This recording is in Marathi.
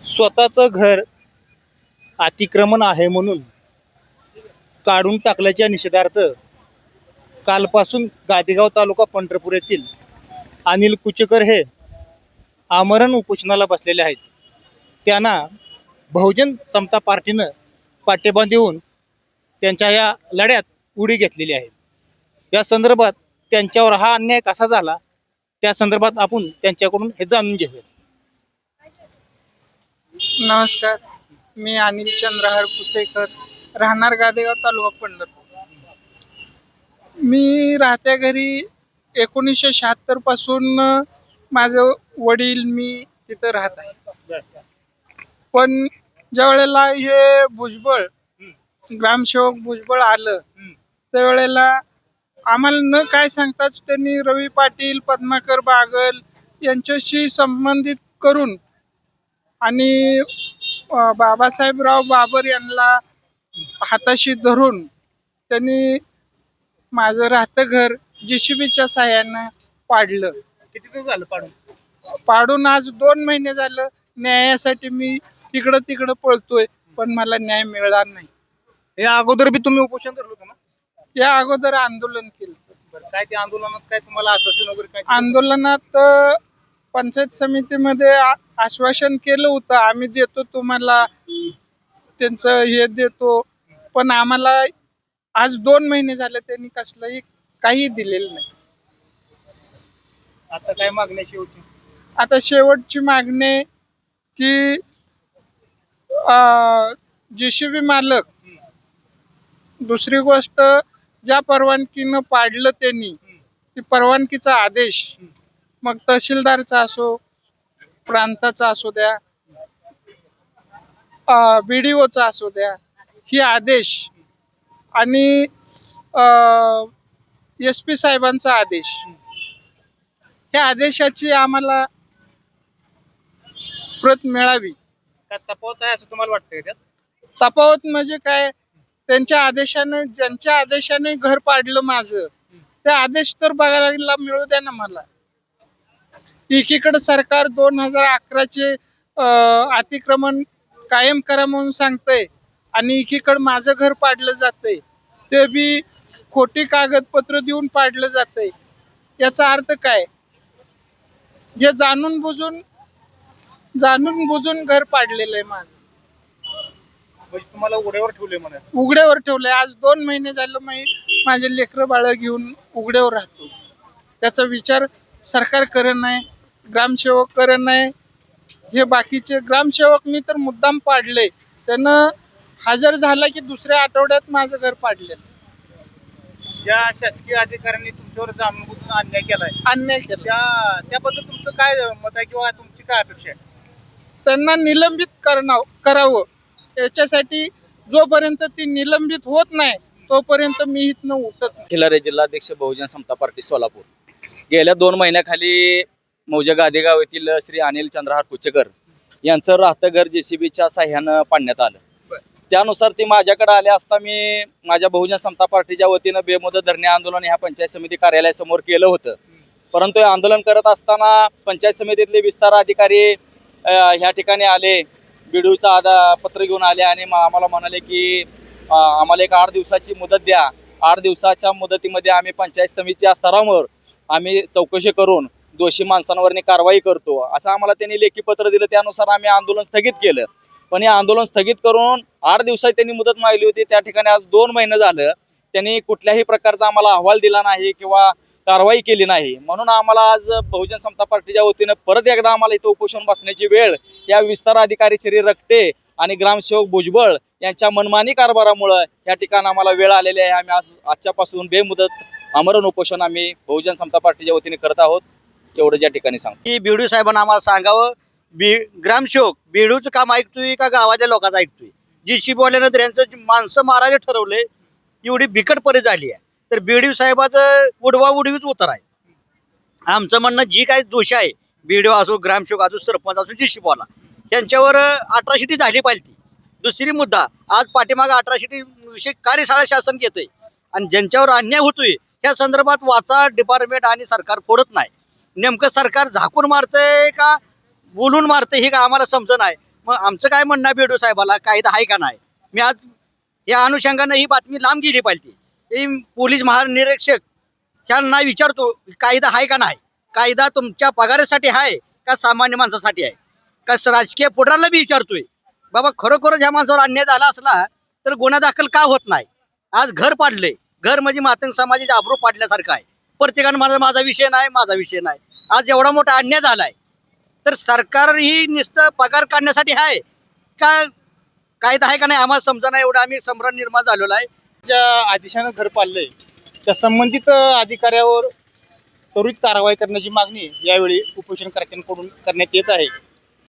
स्वतःचं घर अतिक्रमण आहे म्हणून काढून टाकल्याच्या निषेधार्थ कालपासून गादेगाव तालुका पंढरपूर येथील अनिल कुचेकर हे आमरण उपोषणाला बसलेले आहेत. त्यांना बहुजन समता पार्टीनं पाठिंबा देऊन त्यांच्या या लढ्यात उडी घेतलेली आहे. या संदर्भात त्यांच्यावर हा अन्याय कसा झाला त्या संदर्भात आपण त्यांच्याकडून हे जाणून घेऊया. नमस्कार, मी अनिल चंद्रहार कुचेकर, राहणार गादेगाव तालुका पंढरपूर. मी राहत्या घरी 1976 पासून माझं वडील मी तिथं राहत आहे. पण ज्या वेळेला हे भुजबळ ग्रामसेवक भुजबळ आलं त्यावेळेला आम्हाला न काय सांगताच त्यांनी रवी पाटील, पद्माकर बागल यांच्याशी संबंधित करून आणि बाबासाहेबराव बाबर यांना हाताशी धरून त्यांनी माझं राहतं घर JCBच्या साह्यानं पाडलं. किती दिवस झालं पाडून आज 2 महिने झालं. न्यायासाठी मी तिकडं पळतोय पण मला न्याय मिळाला नाही. या अगोदर बी तुम्ही उपोषण धरलं होतं ना? या अगोदर आंदोलन केलं. काय ते आंदोलनात काय तुम्हाला आश्वासन वगैरे काय? आंदोलनात पंचायत समितीमध्ये आश्वासन केलं होतं, आम्ही देतो तुम्हाला, त्यांचं हे देतो, पण आम्हाला आज 2 महिने झाले त्यांनी कसलंही काही दिलेलं नाही. आता काय मागण्या शेवटी? आता शेवटची मागणी की JCB मालक, दुसरी गोष्ट ज्या परवानगीनं पाडलं त्यांनी ती परवानगीचा आदेश, मग तहसीलदारचा असो, प्रांताचा असू द्या, BDOचा असू द्या, ही आदेश आणि SP साहेबांचा आदेश, त्या आदेशाची आम्हाला प्रत मिळावी. तफावत आहे असं तुम्हाला वाटतंय त्यात? तफावत म्हणजे काय, त्यांच्या आदेशाने, ज्यांच्या आदेशाने घर पाडलं माझं, ते आदेश तर बघायला मिळू द्या ना मला. एकीकडे सरकार 2011चे अतिक्रमण कायम करा म्हणून सांगतंय आणि एकीकडे माझं घर पाडलं जातंय, ते बी खोटी कागदपत्र देऊन पाडलं जातंय. याचा अर्थ काय? हे जाणून बुजून घर पाडलेलं आहे माझं. तुम्हाला उघड्यावर ठेवले म्हणा? उघड्यावर ठेवलंय. आज 2 महिने झालं मी माझे लेकरं बाळ घेऊन उघड्यावर राहतो. त्याचा विचार सरकार करत नाही, ग्रामसेवक करत नाही. हे बाकीचे ग्रामसेवकनी तर मुद्दाम पाडले, त्यानं हजर झाला की दुसऱ्या आठवड्यात माझं घर पाडलेलं. ज्या शासकीय अधिकाऱ्यांनी तुमच्यावर जाणून बुजून अन्याय केला त्याबद्दल तुमचं काय मत आहे किंवा तुमची काय अपेक्षा आहे? त्यांना निलंबित करावं. याच्यासाठी जोपर्यंत ती निलंबित होत नाही तोपर्यंत मी इथनं उठत नाही. खिलारे जिल्हाध्यक्ष बहुजन समता पार्टी सोलापूर. गेल्या 2 महिन्याखाली मौजा गादेगाव येथील श्री अनिल चंद्रहार कुचेकर यांचं राहतं घर JCBच्या साह्यानं पाडण्यात आलं. त्यानुसार ते माझ्याकडे आले असता मी माझ्या बहुजन समता पार्टीच्या वतीनं बेमुदत धरणे आंदोलन ह्या पंचायत समिती कार्यालयासमोर केलं होतं. परंतु हे आंदोलन करत असताना पंचायत समितीतले विस्तार अधिकारी ह्या ठिकाणी आले, BDOचं पत्र घेऊन आले आणि आम्हाला म्हणाले की आम्हाला एक 8 दिवसाची मुदत द्या. 8 दिवसाच्या मुदतीमध्ये आम्ही पंचायत समितीच्या स्तरावर आम्ही चौकशी करून दोषी माणसांवर कारवाई करतो असं आम्हाला त्यांनी लेखी पत्र दिलं. त्यानुसार आम्ही आंदोलन स्थगित केलं. पण हे आंदोलन स्थगित करून 8 दिवसात त्यांनी मुदत मागली होती. त्या ठिकाणी आज 2 महिने झालं त्यांनी कुठल्याही प्रकारचा आम्हाला अहवाल दिला नाही किंवा कारवाई केली नाही. म्हणून आम्हाला आज बहुजन समता पार्टीच्या वतीनं परत एकदा आम्हाला इथं उपोषण बसण्याची वेळ या विस्तार अधिकारी श्री रक्ते आणि ग्रामसेवक भुजबळ यांच्या मनमानी कारभारामुळे या ठिकाणी आम्हाला वेळ आलेली आहे. आम्ही आजच्यापासून बेमुदत आमरण उपोषण आम्ही बहुजन समता पार्टीच्या वतीने करत आहोत. एवढं या ठिकाणी सांगतो की BDO साहेबांना आम्हाला सांगावं, ग्रामसेवक BDOचं काम ऐकतोय का गावाच्या लोकांचं ऐकतोय? JCB वाल्यानं तर यांचं माणसं मारायला ठरवले, एवढी बिकट परिस्थिती झाली आहे. तर BDO साहेबाचं उडवीच उतर आहे. आमचं म्हणणं जी काही दोषी आहे, BDO असो, ग्रामसेवक असो, सरपंच असो, JCB वाला, त्यांच्यावर अट्रॉसिटी झाली पाहिजे. दुसरी मुद्दा, आज पाठीमागं अट्रॉसिटी विषयी कार्यशाळा शासन घेतंय आणि ज्यांच्यावर अन्याय होतोय या संदर्भात वाचा डिपार्टमेंट आणि सरकार फोडत नाही. नेमकं सरकार झाकून मारतंय का बोलून मारतंय हे का आम्हाला समजत नाही. मग आमचं काय म्हणणं आहे बेडू साहेबाला, कायदा आहे का नाही. मी आज या अनुषंगानं ही बातमी लांब गेली पाहिजे. हे पोलीस महानिरीक्षक त्यांना विचारतो कायदा आहे का नाही. कायदा तुमच्या पगारासाठी आहे का सामान्य माणसासाठी आहे का राजकीय पुढाऱ्याला बी विचारतोय. बाबा खरोखरच ह्या माणसावर अन्याय झाला असला तर गुन्हा दाखल का होत नाही. आज घर पाडले, घर म्हणजे मातंग समाजाचे आबरू पाडल्यासारखं आहे. प्रत्येकानं माझा विषय नाही. आज एवढा मोठा अन्याय झालाय तर सरकार ही नुसतं पगार काढण्यासाठी आहे का कायदा आहे का नाही आम्हाला समजा नाही. एवढं आम्ही संभ्रम निर्माण झालेला आहे. ज्या आदेशानं घर पाडलंय त्या संबंधित अधिकाऱ्यावर त्वरित कारवाई करण्याची मागणी यावेळी उपोषणकर्त्यांकडून करण्यात येत आहे.